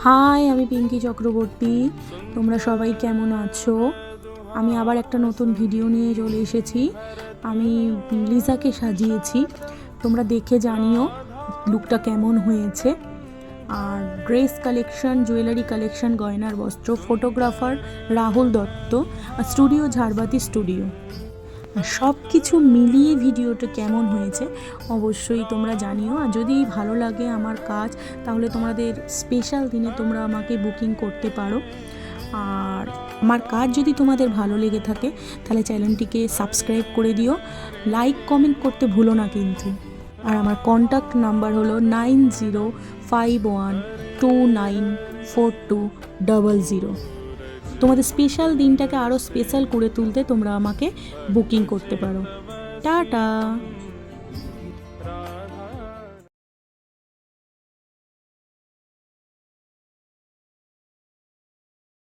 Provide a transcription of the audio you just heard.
High, আমি পিঙ্কি চক্রবর্তী। তোমরা সবাই কেমন আছো? আমি আবার একটা নতুন ভিডিও নিয়ে চলে এসেছি। আমি লিজাকে সাজিয়েছি, তোমরা দেখে জানিও লুকটা কেমন হয়েছে। আর ড্রেস কালেকশন, জুয়েলারি কালেকশন, গয়নার বস্ত্র, photographer Rahul Dutta, studio Jharbati studio. সব কিছু মিলিয়ে ভিডিওটা কেমন হয়েছে অবশ্যই তোমরা জানিও। আর যদি ভালো লাগে আমার কাজ, তাহলে তোমাদের স্পেশাল দিনে তোমরা আমাকে বুকিং করতে পারো। আর আমার কাজ যদি তোমাদের ভালো লেগে থাকে তাহলে চ্যানেলটিকে সাবস্ক্রাইব করে দিও, লাইক কমেন্ট করতে ভুলো না কিন্তু। আর আমার কন্ট্যাক্ট নাম্বার হলো 9051294200। তোমাদের স্পেশাল দিনটাকে আরও স্পেশাল করে তুলতে তোমরা আমাকে বুকিং করতে পারো। টাটা।